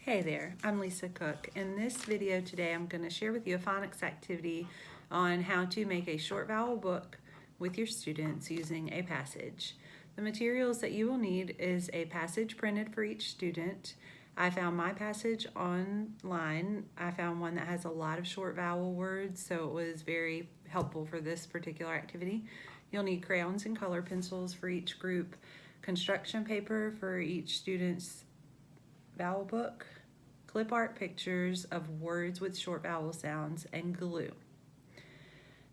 Hey there, I'm Lisa Cook. In this video today, I'm going to share with you a phonics activity on how to make a short vowel book with your students using a passage. The materials that you will need is a passage printed for each student. I found my passage online. I found one that has a lot of short vowel words, so it was very helpful for this particular activity. You'll need crayons and color pencils for each group, construction paper for each student's vowel book, clip art pictures of words with short vowel sounds, and glue.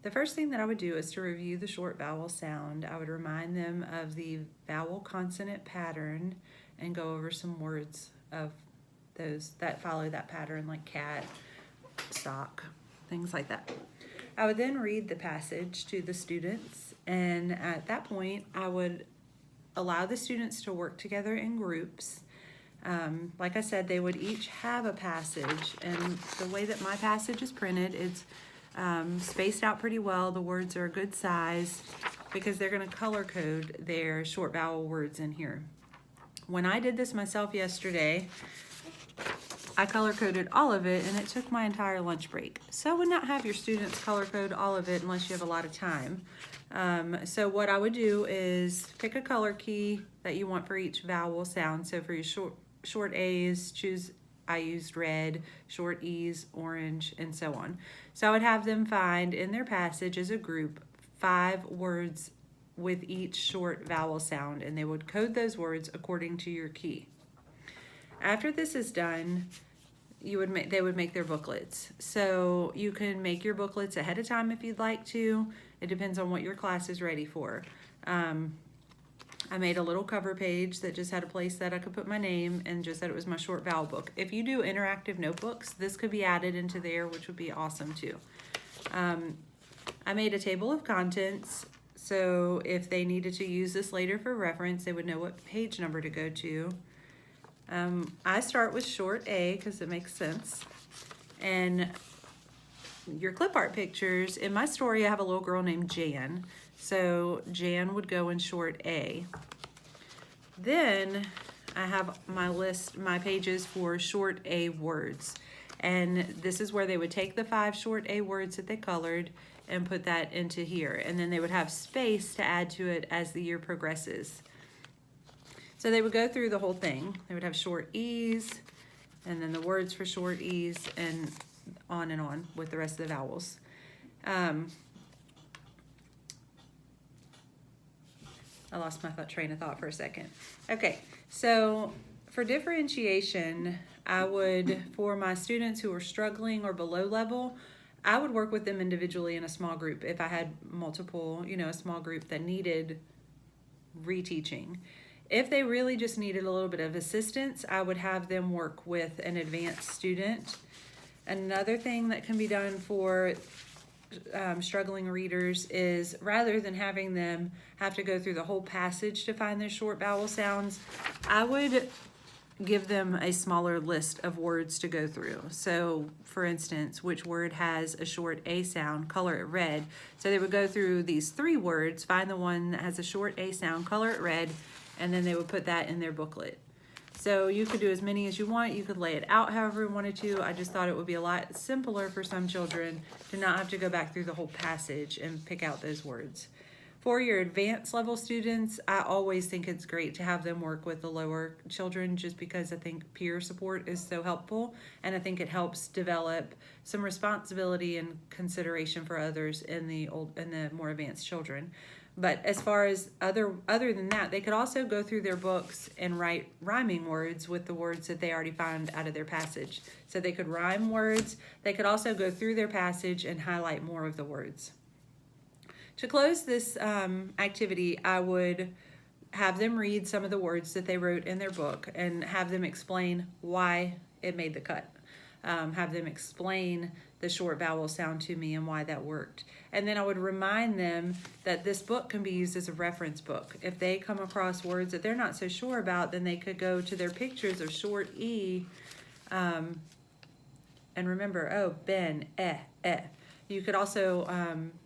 The first thing that I would do is to review the short vowel sound. I would remind them of the vowel consonant pattern and go over some words of those that follow that pattern, like cat, sock, things like that. I would then read the passage to the students, and at that point I would allow the students to work together in groups. Like I said, they would each have a passage, and the way that my passage is printed, it's spaced out pretty well. The words are a good size because they're going to color code their short vowel words in here. When I did this myself yesterday, I color coded all of it, and it took my entire lunch break. So I would not have your students color code all of it unless you have a lot of time. So what I would do is pick a color key that you want for each vowel sound. So for your short A's, I used red, short E's, orange, and so on. So I would have them find in their passage as a group 5 words with each short vowel sound, and they would code those words according to your key. After this is done, they would make their booklets. So you can make your booklets ahead of time if you'd like to. It depends on what your class is ready for. I made a little cover page that just had a place that I could put my name and just said it was my short vowel book. If you do interactive notebooks, this could be added into there, which would be awesome too. I made a table of contents, so if they needed to use this later for reference, they would know what page number to go to. I start with short A because it makes sense. And your clip art pictures, in my story I have a little girl named Jan, so Jan would go in short A. Then I have my pages for short A words, and this is where they would take the 5 short A words that they colored and put that into here, and then they would have space to add to it as the year progresses. So they would go through the whole thing. They would have short E's, and then the words for short E's, and on with the rest of the vowels. I lost my train of thought for a second. Okay, so for differentiation, I would, for my students who are struggling or below level, I would work with them individually in a small group if I had multiple, a small group that needed reteaching. If they really just needed a little bit of assistance, I would have them work with an advanced student. Another thing that can be done for struggling readers is, rather than having them have to go through the whole passage to find their short vowel sounds, I would give them a smaller list of words to go through. So for instance, which word has a short A sound, color it red. So they would go through these 3 words, find the one that has a short A sound, color it red, and then they would put that in their booklet. So you could do as many as you want. You could lay it out however you wanted to. I just thought it would be a lot simpler for some children to not have to go back through the whole passage and pick out those words. For your advanced level students, I always think it's great to have them work with the lower children, just because I think peer support is so helpful, and I think it helps develop some responsibility and consideration for others in the more advanced children. But as far as other than that, they could also go through their books and write rhyming words with the words that they already found out of their passage. So they could rhyme words. They could also go through their passage and highlight more of the words. To close this activity, I would have them read some of the words that they wrote in their book and have them explain why it made the cut. Have them explain the short vowel sound to me and why that worked. And then I would remind them that this book can be used as a reference book. If they come across words that they're not so sure about, then they could go to their pictures of short E and remember, oh, ben, eh. You could also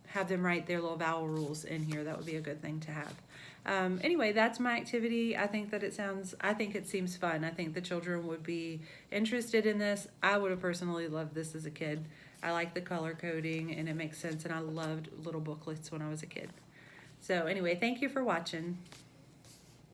have them write their little vowel rules in here. That would be a good thing to have. Anyway, that's my activity. I think it seems fun. I think the children would be interested in this. I would have personally loved this as a kid. I like the color coding and it makes sense, and I loved little booklets when I was a kid. So anyway, thank you for watching.